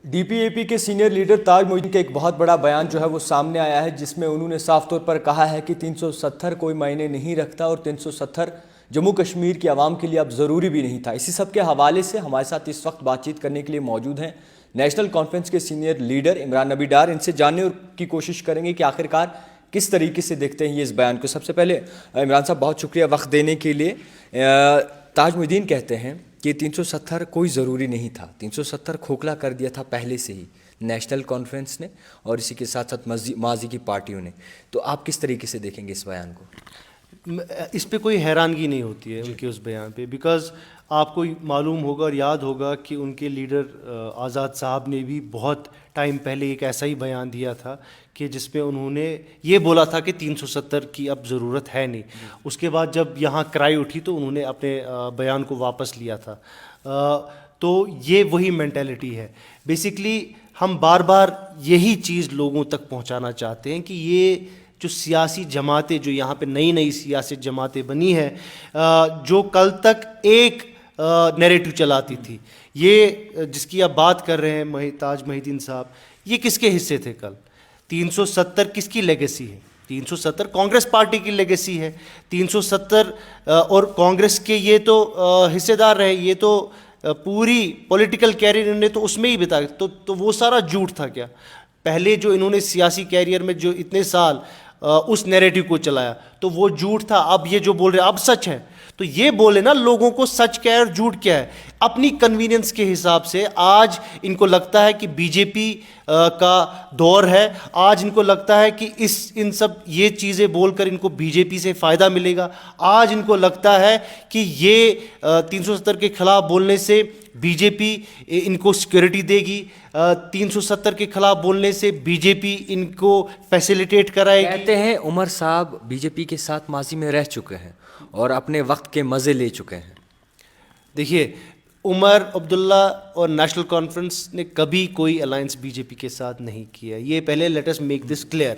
D P اے پی کے senior leader تاج محی الدین کا ایک بہت بڑا بیان جو ہے وہ سامنے آیا ہے، جس میں انہوں نے صاف طور پر کہا ہے کہ 370 کوئی معنی نہیں رکھتا اور 370 جموں کشمیر کی عوام کے لیے اب ضروری بھی نہیں تھا۔ اسی سب کے حوالے سے ہمارے ساتھ اس وقت بات چیت کرنے کے لیے موجود ہیں نیشنل کانفرنس کے سینئر لیڈر عمران نبی ڈار۔ ان سے جاننے کی کوشش کریں گے کہ آخرکار کس طریقے سے دیکھتے ہیں یہ اس بیان کو۔ سب سے پہلے عمران صاحب بہت شکریہ وقت دینے کے لیے۔ تاج محی الدین کہتے ہیں کہ 370 کوئی ضروری نہیں تھا، 370 کھوکھلا کر دیا تھا پہلے سے ہی نیشنل کانفرنس نے اور اسی کے ساتھ ساتھ ماضی کی پارٹیوں نے۔ تو آپ کس طریقے سے دیکھیں گے اس بیان کو؟ اس پہ کوئی حیرانگی نہیں ہوتی ہے ان کے اس بیان پہ، بیکاز آپ کو معلوم ہوگا اور یاد ہوگا کہ ان کے لیڈر آزاد صاحب نے بھی بہت ٹائم پہلے ایک ایسا ہی بیان دیا تھا کہ جس میں انہوں نے یہ بولا تھا کہ 370 کی اب ضرورت ہے نہیں۔ اس کے بعد جب یہاں کرائی اٹھی تو انہوں نے اپنے بیان کو واپس لیا تھا۔ تو یہ وہی مینٹیلٹی ہے۔ بیسکلی ہم بار بار یہی چیز لوگوں تک پہنچانا چاہتے ہیں کہ یہ جو سیاسی جماعتیں جو یہاں پہ نئی سیاسی جماعتیں بنی ہیں، جو کل تک ایک نیریٹو چلاتی تھی، یہ جس کی آپ بات کر رہے ہیں تاج محی الدین صاحب، یہ کس کے حصے تھے کل؟ 370 کس کی لیگیسی ہے؟ 370 کانگریس پارٹی کی لیگیسی ہے۔ 370 اور کانگریس کے یہ تو حصے دار رہے، یہ تو پوری پولیٹیکل کیریئر نے تو اس میں ہی بتایا، تو وہ سارا جھوٹ تھا کیا؟ پہلے جو انہوں نے سیاسی کیریئر میں جو اتنے سال اس نیریٹو کو چلایا تو وہ جھوٹ تھا، اب یہ جو بول رہے اب سچ ہے۔ تو یہ بولے نا لوگوں کو سچ کیا ہے اور جھوٹ کیا ہے۔ اپنی کنوینئنس کے حساب سے آج ان کو لگتا ہے کہ بی جے پی کا دور ہے، آج ان کو لگتا ہے کہ ان سب یہ چیزیں بول کر ان کو بی جے پی سے فائدہ ملے گا، آج ان کو لگتا ہے کہ یہ 370 کے خلاف بولنے سے بی جے پی ان کو سیکورٹی دے گی، 370 کے خلاف بولنے سے بی جے پی ان کو فیسیلیٹیٹ کرائے گی۔ کہتے ہیں عمر صاحب بی جے پی کے ساتھ ماضی میں رہ چکے ہیں اور اپنے وقت کے مزے لے چکے ہیں۔ دیکھیے، عمر عبداللہ اور نیشنل کانفرنس نے کبھی کوئی الائنس بی جے پی کے ساتھ نہیں کیا، یہ پہلے let us make this clear.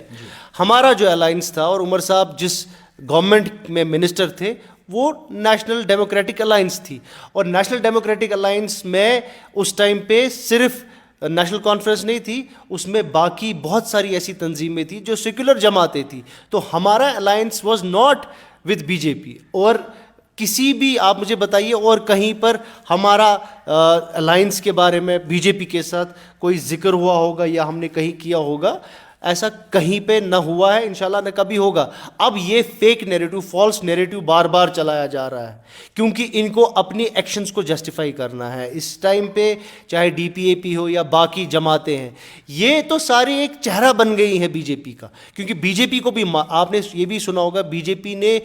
ہمارا جو الائنس تھا، اور عمر صاحب جس گورنمنٹ میں منسٹر تھے، وہ نیشنل ڈیموکریٹک الائنس تھی، اور نیشنل ڈیموکریٹک الائنس میں اس ٹائم پہ صرف نیشنل کانفرنس نہیں تھی، اس میں باقی بہت ساری ایسی تنظیمیں تھیں جو سیکولر جماعتیں تھیں۔ تو ہمارا alliance was not with B J P, اور کسی بھی آپ مجھے بتائیے اور کہیں پر ہمارا الائنس کے بارے میں بی جے پی کے ساتھ کوئی ذکر ہوا ہوگا یا ہم نے کہیں کیا ہوگا؟ ایسا کہیں پہ نہ ہوا ہے، انشاءاللہ نہ کبھی ہوگا۔ اب یہ فیک نیریٹو، فالس نیریٹو بار بار چلایا جا رہا ہے، کیونکہ ان کو اپنی ایکشنز کو جسٹیفائی کرنا ہے۔ اس ٹائم پہ چاہے ڈی پی اے پی ہو یا باقی جماعتیں ہیں، یہ تو ساری ایک چہرہ بن گئی ہے بی جے پی کا، کیونکہ بی جے پی کو بھی آپ نے یہ بھی سنا ہوگا، بی جے پی نے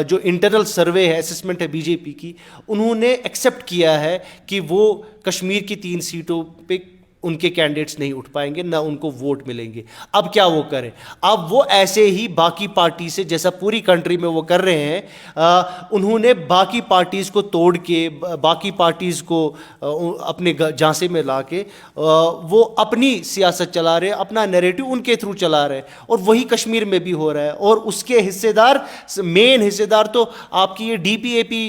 جو انٹرنل سروے ہے، اسسمنٹ ہے بی جے پی کی، انہوں نے ایکسیپٹ کیا ہے کہ وہ کشمیر کی 3 سیٹوں پہ ان کے کینڈیڈیٹس نہیں اٹھ پائیں گے، نہ ان کو ووٹ ملیں گے۔ اب کیا وہ کریں؟ اب وہ ایسے ہی باقی پارٹی سے، جیسا پوری کنٹری میں وہ کر رہے ہیں، انہوں نے باقی پارٹیز کو توڑ کے، باقی پارٹیز کو اپنے جانسے میں لا کے وہ اپنی سیاست چلا رہے، اپنا نیریٹو ان کے تھرو چلا رہے، اور وہی کشمیر میں بھی ہو رہا ہے۔ اور اس کے حصے دار، مین حصے دار تو آپ کی یہ ڈی پی اے پی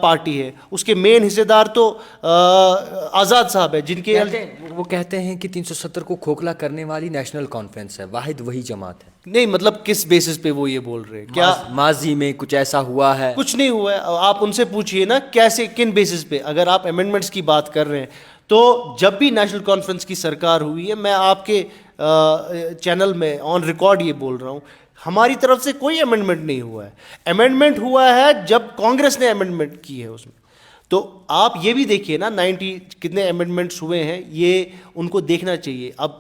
پارٹی ہے، اس کے مین حصے دار تو آزاد صاحب ہے، جن کے وہ کہتے ہیں کہ 370 کو کھوکھلا کرنے والی نیشنل کانفرنس ہے، واحد وہی جماعت ہے۔ نہیں، مطلب کس بیسس پہ وہ یہ بول رہے ہیں؟ کیا ماضی میں کچھ ایسا ہوا ہے؟ کچھ نہیں ہوا ہے، آپ ان سے پوچھئے نا کیسے، کن بیسس پہ۔ اگر آپ امینڈمنٹس کی بات کر رہے ہیں تو جب بھی نیشنل کانفرنس کی سرکار ہوئی ہے، میں آپ کے چینل میں آن ریکارڈ یہ بول رہا ہوں، ہماری طرف سے کوئی امینڈمنٹ نہیں ہوا ہے۔ امینڈمنٹ ہوا ہے جب کانگریس نے امینڈمنٹ کی ہے اس میں۔ تو آپ یہ بھی دیکھیے نا، 90 کتنے امینڈمنٹس ہوئے ہیں، یہ ان کو دیکھنا چاہیے۔ اب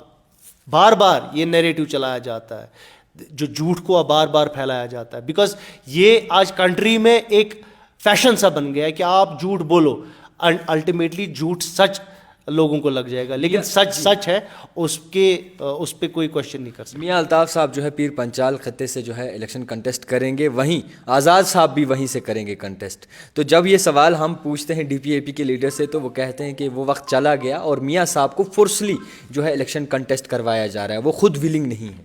بار بار یہ نیریٹو چلایا جاتا ہے، جو جھوٹ کو بار بار پھیلایا جاتا ہے، بیکاز یہ آج کنٹری میں ایک فیشن سا بن گیا ہے کہ آپ جھوٹ بولو، الٹیمیٹلی جھوٹ سچ لوگوں کو لگ جائے گا، لیکن سچ سچ ہے، اس پہ کوئی کوشچن نہیں کر سکتا۔ میاں الطاف صاحب جو ہے پیر پنچال خطے سے جو ہے الیکشن کنٹیسٹ کریں گے، وہیں آزاد صاحب بھی وہیں سے کریں گے کنٹیسٹ۔ تو جب یہ سوال ہم پوچھتے ہیں ڈی پی اے پی کے لیڈر سے تو وہ کہتے ہیں کہ وہ وقت چلا گیا اور میاں صاحب کو فورسلی جو ہے الیکشن کنٹیسٹ کروایا جا رہا ہے، وہ خود ولنگ نہیں ہے۔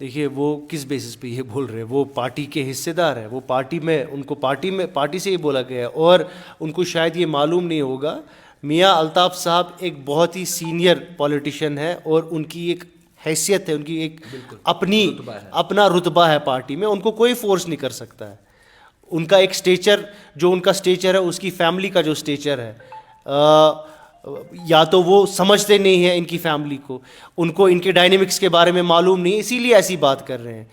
دیکھیے، وہ کس بیسس پہ یہ بول رہے ہیں؟ وہ پارٹی کے حصے دار ہیں، وہ پارٹی میں ان کو پارٹی سے یہ بولا گیا ہے، اور ان کو شاید یہ معلوم نہیں ہوگا، میاں الطاف صاحب ایک بہت ہی سینئر پولیٹیشین ہے اور ان کی ایک حیثیت ہے, ان کی ایک اپنا رتبہ ہے پارٹی میں, ان کو کوئی فورس نہیں کر سکتا ہے. ان کا ایک اسٹیچر, جو ان کا اسٹیچر ہے, اس کی فیملی کا جو اسٹیچر ہے, یا تو وہ سمجھتے نہیں ہیں ان کی فیملی کو, ان کو ان کے ڈائنامکس کے بارے میں معلوم نہیں, اسی لیے ایسی بات کر رہے ہیں.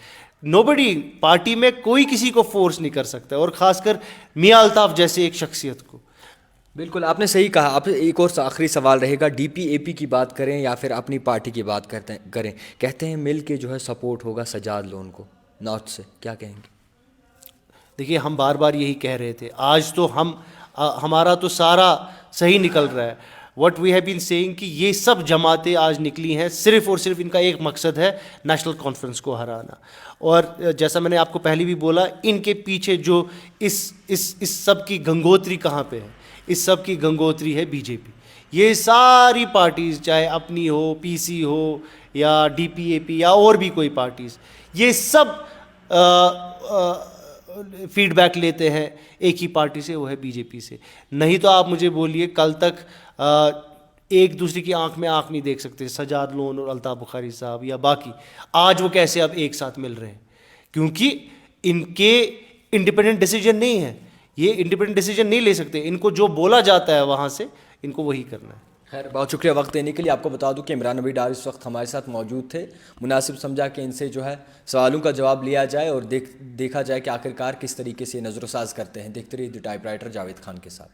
نوبڈی, پارٹی میں کوئی کسی کو فورس نہیں کر سکتا, اور خاص کر میاں الطاف جیسے ایک شخصیت کو. بالکل آپ نے صحیح کہا. آپ ایک اور آخری سوال رہے گا, ڈی پی اے پی کی بات کریں یا پھر اپنی پارٹی کی بات کریں, کہتے ہیں مل کے جو ہے سپورٹ ہوگا سجاد لون کو نارتھ سے, کیا کہیں گے؟ دیکھیے ہم بار بار یہی کہہ رہے تھے, آج تو ہمارا تو سارا صحیح نکل رہا ہے. What we have been seeing کہ یہ سب جماعتیں آج نکلی ہیں صرف اور صرف ان کا ایک مقصد ہے نیشنل کانفرنس کو ہرانا. اور جیسا میں نے آپ کو پہلے بھی بولا, ان کے پیچھے جو اس سب کی گنگوتری کہاں پہ ہے, اس سب کی گنگوتری ہے بی جے پی. یہ ساری پارٹیز, چاہے اپنی ہو, پی سی ہو, یا ڈی پی اے پی, یا اور بھی کوئی پارٹیز, یہ سب فیڈ بیک لیتے ہیں ایک ہی پارٹی سے, وہ ہے بی جے پی سے. نہیں تو آپ مجھے بولیے کل تک ایک دوسرے کی آنکھ میں آنکھ نہیں دیکھ سکتے سجاد لون اور الطاف بخاری صاحب یا باقی. آج وہ کیسے اب ایک ساتھ مل رہے ہیں؟ کیونکہ ان کے انڈیپینڈنٹ ڈیسیجن نہیں ہے, یہ انڈیپینڈنٹ ڈیسیجن نہیں لے سکتے, ان کو جو بولا جاتا ہے وہاں سے ان کو وہی کرنا ہے. خیر, بہت شکریہ وقت دینے کے لیے. آپ کو بتا دوں کہ عمران نبی ڈار اس وقت ہمارے ساتھ موجود تھے. مناسب سمجھا کہ ان سے جو ہے سوالوں کا جواب لیا جائے اور دیکھا جائے کہ آخرکار کس طریقے سے نظر و ساز کرتے ہیں. دیکھتے رہیے the type writer Javed Khan کے ساتھ.